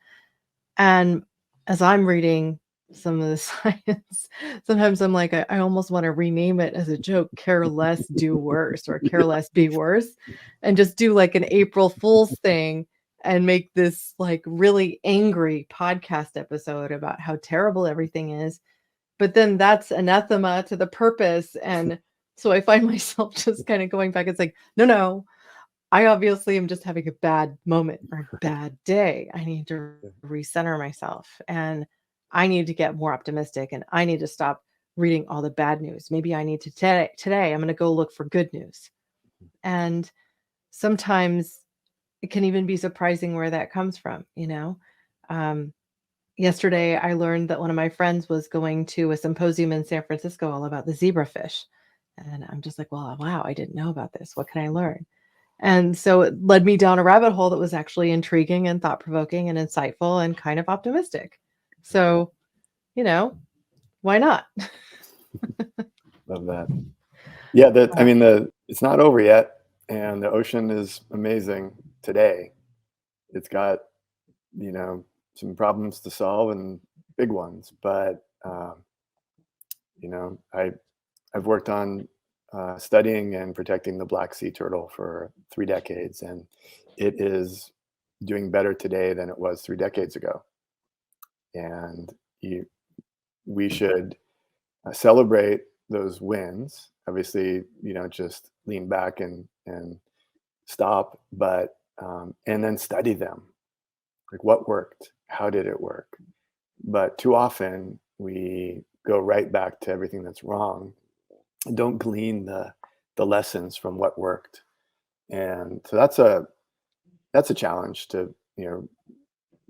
And as I'm reading some of the science, sometimes I'm like, I almost want to rename it as a joke, care less, do worse, or care less, be worse, and just do like an April Fool's thing and make this like really angry podcast episode about how terrible everything is. But then that's anathema to the purpose. And so I find myself just kind of going back. It's like, no, I obviously am just having a bad moment or a bad day. I need to recenter myself, and I need to get more optimistic, and I need to stop reading all the bad news. Maybe I need to today I'm going to go look for good news. And sometimes it can even be surprising where that comes from. Yesterday I learned that one of my friends was going to a symposium in San Francisco all about the zebrafish. And I'm just like, well, wow, I didn't know about this. What can I learn? And so it led me down a rabbit hole that was actually intriguing and thought-provoking and insightful and kind of optimistic. So, why not? Love that. Yeah, it's not over yet, and the ocean is amazing today. It's got, some problems to solve, and big ones, but I've worked on studying and protecting the Black Sea turtle for 3 decades, and it is doing better today than it was 3 decades ago. And we should celebrate those wins. Obviously, just lean back and stop, but and then study them. Like, what worked? How did it work? But too often we go right back to everything that's wrong and don't glean the lessons from what worked. And so that's a challenge to,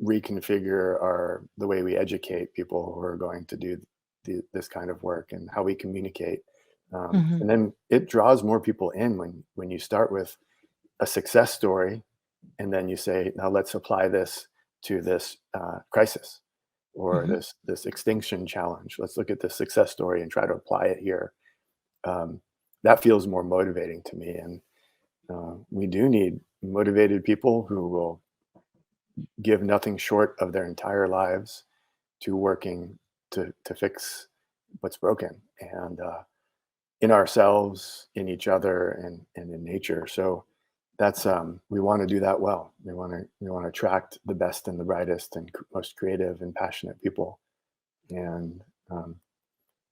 reconfigure the way we educate people who are going to do this kind of work, and how we communicate. Mhm. And then it draws more people in when you start with a success story, and then you say, now let's apply this to this crisis, or Mhm. this extinction challenge. Let's look at this success story and try to apply it here. That feels more motivating to me. And we do need motivated people who will give nothing short of their entire lives to working to fix what's broken, and in ourselves, in each other, and in nature. So that's we want to do that well. We want to attract the best and the brightest and most creative and passionate people, and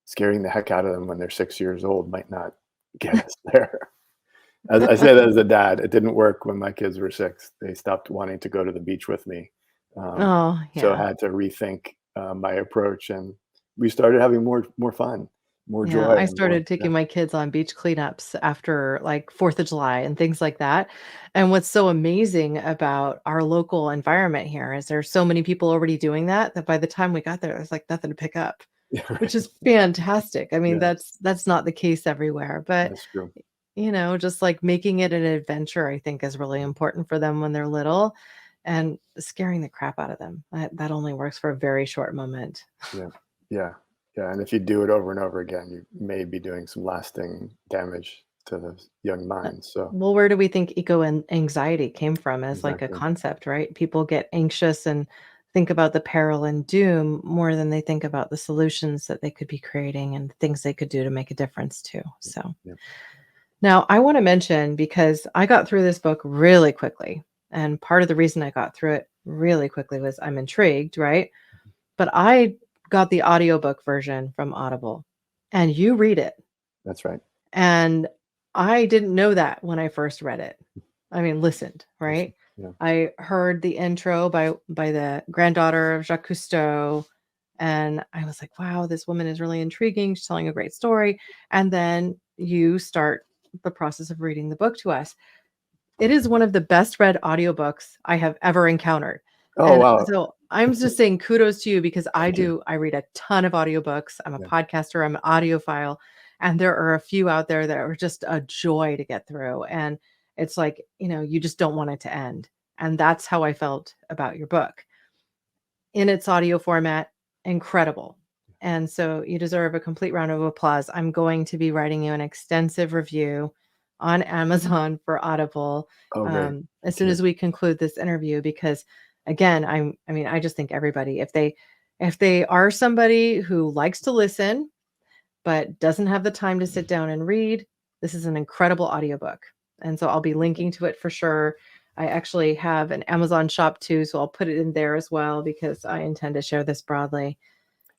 scaring the heck out of them when they're 6 years old might not get us there. As I say that as a dad, it didn't work when my kids were 6. They stopped wanting to go to the beach with me. Oh, So I yeah. had to rethink my approach, and we started having more fun, more Yeah, joy, I and more. started taking my kids on beach cleanups after like 4th of July and things like that. And what's so amazing about our local environment here is there's so many people already doing that by the time we got there, there's like nothing to pick up, Yeah, which right. is fantastic. I mean, Yeah, that's not the case everywhere, but that's true. just like making it an adventure, I think is really important for them when they're little, and scaring the crap out of them. That only works for a very short moment. Yeah, yeah, yeah. And if you do it over and over again, you may be doing some lasting damage to those young minds. So Well, where do we think eco and anxiety came from as like a exactly. concept, right? People get anxious and think about the peril and doom more than they think about the solutions that they could be creating and things they could do to make a difference too. So Yeah. now I want to mention because I got through this book really quickly. And part of the reason I got through it really quickly was I'm intrigued, right? But I got the audiobook version from Audible and you read it. That's right. And I didn't know that when I first read it. I mean, listened, Listen. right? Yeah. I heard the intro by the granddaughter of Jacques Cousteau, and I was like, wow, this woman is really intriguing. She's telling a great story. And then you start the process of reading the book to us. It is one of the best read audiobooks I have ever encountered. Oh, And wow. so I'm just saying kudos to you because Thank you. I read a ton of audiobooks. I'm a Yeah. podcaster, I'm an audiophile, and there are a few out there that are just a joy to get through. And it's like, you just don't want it to end. And that's how I felt about your book. In its audio format, incredible. And so you deserve a complete round of applause. I'm going to be writing you an extensive review on Amazon for Audible Oh, great. as Thank soon you. as we conclude this interview, because again, I just think everybody, if they are somebody who likes to listen but doesn't have the time to sit down and read, this is an incredible audiobook. And so I'll be linking to it for sure. I actually have an Amazon shop too, so I'll put it in there as well because I intend to share this broadly.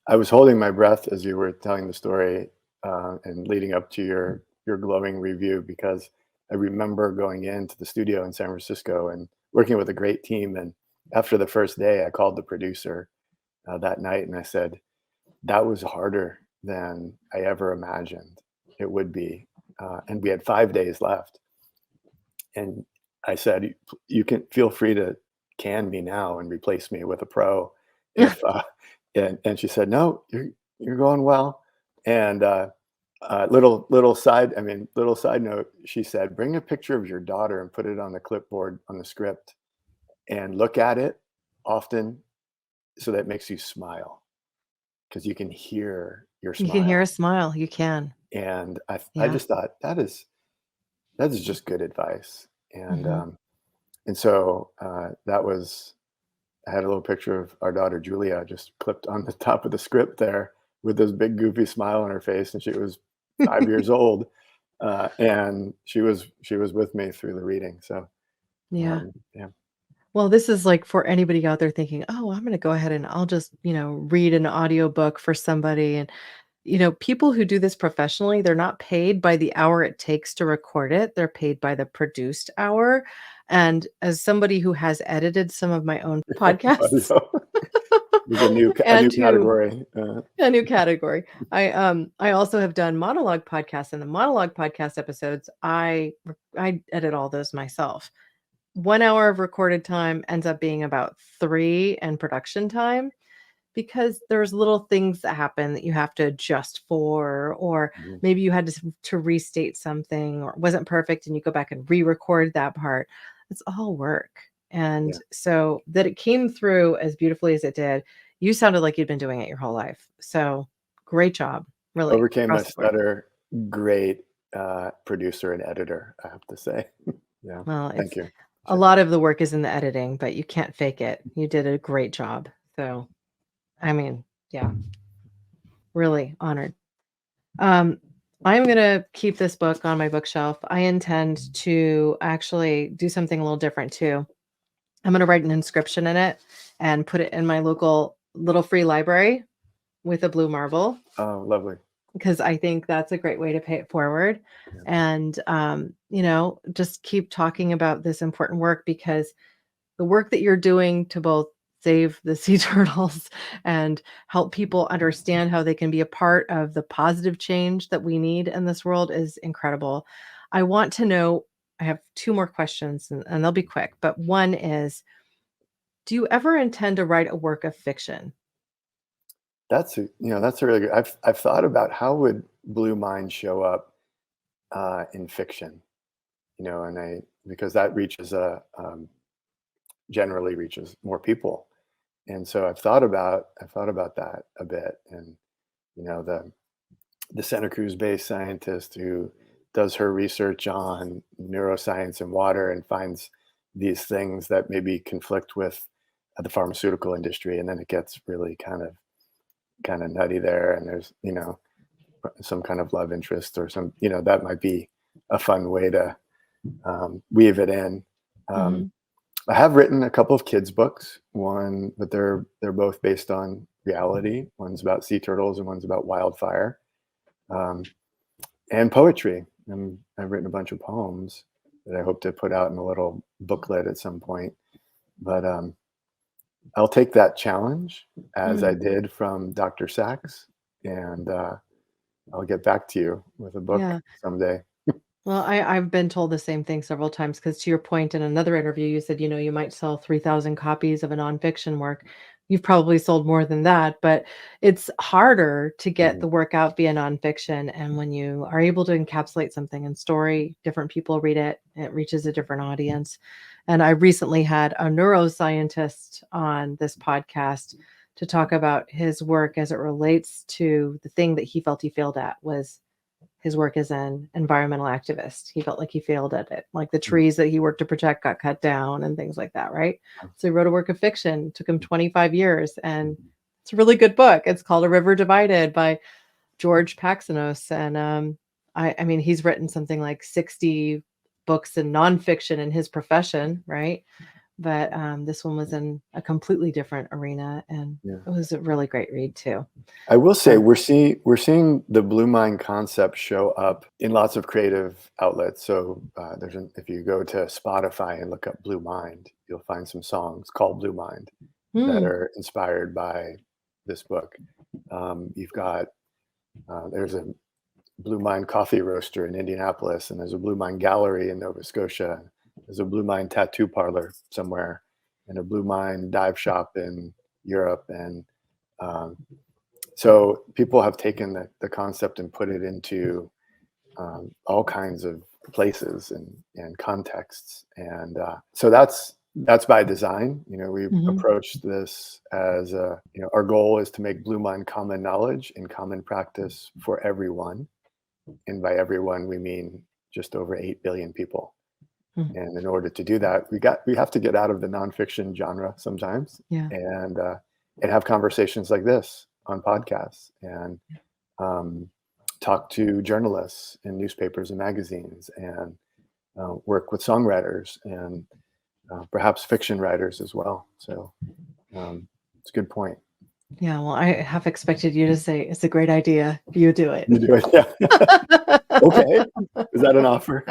I was holding my breath as you were telling the story and leading up to your glowing review, because I remember going into the studio in San Francisco and working with a great team. And after the first day, I called the producer that night and I said, that was harder than I ever imagined it would be. And we had 5 days left. And I said, you can feel free to can me now and replace me with a pro if and she said, no, you're going well. And little side note, she said, bring a picture of your daughter and put it on the clipboard on the script and look at it often so that it makes you smile, because you can hear your You can hear a smile. smile. You can. And I Yeah. just thought that is just good advice. Hmm. And so that was, I had a little picture of our daughter Julia just clipped on the top of the script there with this big goofy smile on her face, and she was 5 years old, and she was with me through the reading. So Yeah. yeah, Well, this is like for anybody out there thinking, oh, I'm going to go ahead and I'll just, read an audiobook for somebody. And people who do this professionally, they're not paid by the hour it takes to record it. They're paid by the produced hour. And as somebody who has edited some of my own podcasts audio is a new and who category. a new category. I also have done monologue podcasts, and the monologue podcast episodes, I edit all those myself. 1 hour of recorded time ends up being about 3 in production time because there's little things that happen that you have to adjust for, or Mhm. maybe you had to restate something or it wasn't perfect and you go back and re-record that part. It's all work. And Yeah, so that it came through as beautifully as it did, you sounded like you'd been doing it your whole life. So great job, really, overcame my across the board. stutter. Great producer and editor, I have to say. Yeah, Well, thank it's you. a Appreciate lot that. of the work is in the editing, but you can't fake it. You did a great job. So, I mean, yeah, really honored. Um, I'm going to keep this book on my bookshelf. I intend to actually do something a little different too. I'm going to write an inscription in it and put it in my local little free library with a blue marble Oh, lovely. because I think that's a great way to pay it forward. Yeah. And, just keep talking about this important work because the work that you're doing to both save the sea turtles and help people understand how they can be a part of the positive change that we need in this world is incredible. I want to know, I have two more questions and they'll be quick, but one is, do you ever intend to write a work of fiction? That's a really good. I've thought about how would Blue Mind show up in fiction, and I because that reaches generally reaches more people, and so I've thought about that a bit, and the Santa Cruz-based scientist who does her research on neuroscience and water and finds these things that maybe conflict with the pharmaceutical industry, and then it gets really kind of nutty there, and there's some kind of love interest or some that might be a fun way to weave it in. Mhm. I have written a couple of kids books, but they're both based on reality. One's about sea turtles and one's about wildfire, and poetry. And I've written a bunch of poems that I hope to put out in a little booklet at some point. But I'll take that challenge, as I did from Dr. Sachs, and I'll get back to you with a book Yeah. someday. Well, I've been told the same thing several times because to your point in another interview, you said, you might sell 3,000 copies of a nonfiction work. You've probably sold more than that, but it's harder to get Mhm. the work out via nonfiction. And when you are able to encapsulate something in story, different people read it, it reaches a different audience. And I recently had a neuroscientist on this podcast to talk about his work as it relates to the thing that he felt he failed at was his work as an environmental activist. He felt like he failed at it. Like the trees that he worked to protect got cut down and things like that, right? So he wrote a work of fiction, took him 25 years, and it's a really good book. It's called A River Divided by George Paxanos. And I mean, he's written something like 60 books in nonfiction in his profession, right? But this one was in a completely different arena, and Yeah. it was a really great read too. I will say So, we're seeing the Blue Mind concept show up in lots of creative outlets. So if you go to Spotify and look up Blue Mind, you'll find some songs called Blue Mind that are inspired by this book. You've got there's a Blue Mind coffee roaster in Indianapolis, and there's a Blue Mind gallery in Nova Scotia. There's a Blue Mind tattoo parlor somewhere, and a Blue Mind dive shop in Europe, and so people have taken the concept and put it into all kinds of places and contexts, and so that's by design. We mhm. approached this as our goal is to make Blue Mind common knowledge and common practice for everyone, and by everyone we mean just over 8 billion people. Mhm. And in order to do that, we have to get out of the nonfiction genre sometimes, Yeah. and have conversations like this on podcasts, and talk to journalists in newspapers and magazines, and work with songwriters and perhaps fiction writers as well. So it's a good point. Yeah, well, I half expected you to say, "It's a great idea. You do it." You do it, yeah. Okay, is that an offer?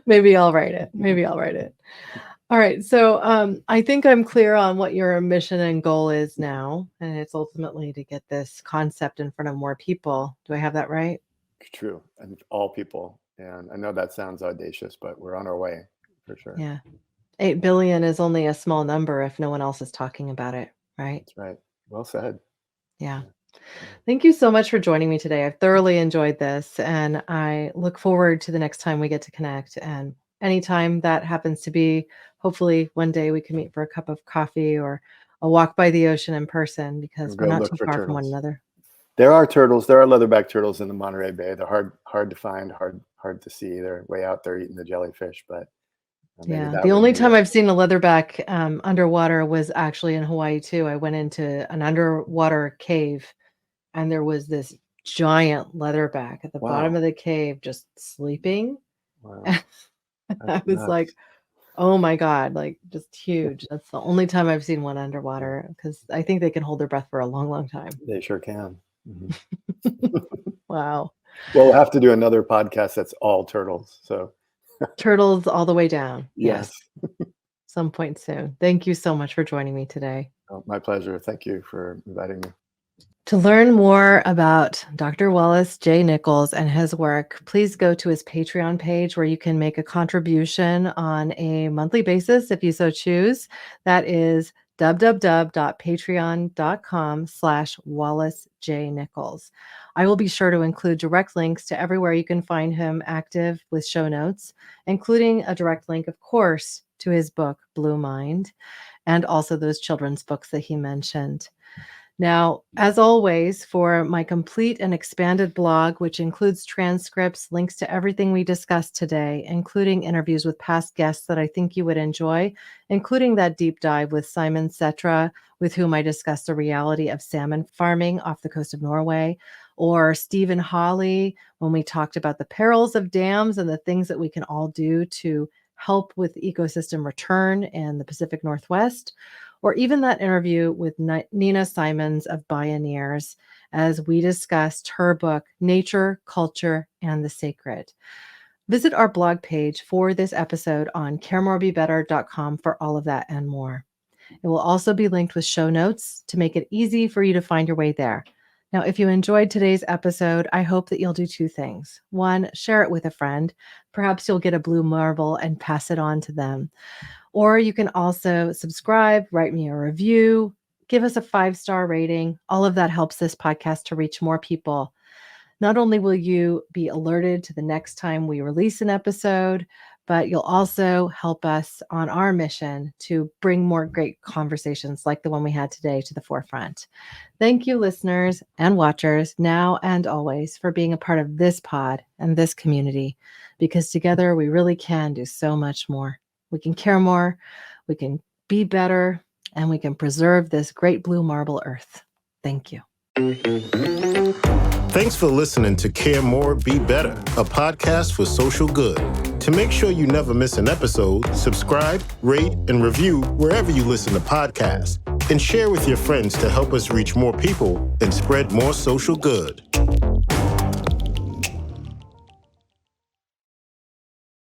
Maybe I'll write it. Maybe I'll write it. All right. So I think I'm clear on what your mission and goal is now. And it's ultimately to get this concept in front of more people. Do I have that right? True, and all people. And I know that sounds audacious, but we're on our way for sure. Yeah. 8 billion is only a small number if no one else is talking about it, right? That's right. Well said. Yeah. Yeah. Thank you so much for joining me today. I've thoroughly enjoyed this, and I look forward to the next time we get to connect. And anytime that happens to be, hopefully one day we can meet for a cup of coffee or a walk by the ocean in person We'll because we're go not look too for far from one turtles. another. There are turtles. There are leatherback turtles in the Monterey Bay. They're hard to find, hard to see. They're way out there eating the jellyfish, but maybe Yeah. that The would only be time I've seen a leatherback underwater was actually in Hawaii too. I went into an underwater cave and there was this giant leatherback at the bottom wow, of the cave just sleeping. wow, that's I was like, nuts. oh my God, like just huge. That's the only time I've seen one underwater because I think they can hold their breath for a long, long time. They sure can. Mhm. Wow. Well, we'll have to do another podcast that's all turtles. So Turtles all the way down. yes, Yes, some point soon. Thank you so much for joining me today. oh, my pleasure. Thank you for inviting me. To learn more about Dr. Wallace J. Nichols and his work, please go to his Patreon page where you can make a contribution on a monthly basis if you so choose. That is www.patreon.com/Wallace J. Nichols. I will be sure to include direct links to everywhere you can find him active with show notes, including a direct link, of course, to his book, Blue Mind, and also those children's books that he mentioned. Now, as always, for my complete and expanded blog, which includes transcripts, links to everything we discussed today, including interviews with past guests that I think you would enjoy, including that deep dive with Simon Setra, with whom I discussed the reality of salmon farming off the coast of Norway, or Stephen Hawley, when we talked about the perils of dams and the things that we can all do to help with ecosystem return in the Pacific Northwest, or even that interview with Nina Simons of Bioneers, as we discussed her book, Nature, Culture, and the Sacred. Visit our blog page for this episode on caremorebebetter.com for all of that and more. It will also be linked with show notes to make it easy for you to find your way there. Now, if you enjoyed today's episode, I hope that you'll do two things. One, share it with a friend. Perhaps you'll get a blue marble and pass it on to them. Or you can also subscribe, write me a review, give us a 5-star rating. All of that helps this podcast to reach more people. Not only will you be alerted to the next time we release an episode, but you'll also help us on our mission to bring more great conversations like the one we had today to the forefront. Thank you, listeners and watchers, now and always, for being a part of this pod and this community, because together we really can do so much more. We can care more, we can be better, and we can preserve this great blue marble earth. Thank you. Thanks for listening to Care More, Be Better, a podcast for social good. To make sure you never miss an episode, subscribe, rate, and review wherever you listen to podcasts, and share with your friends to help us reach more people and spread more social good.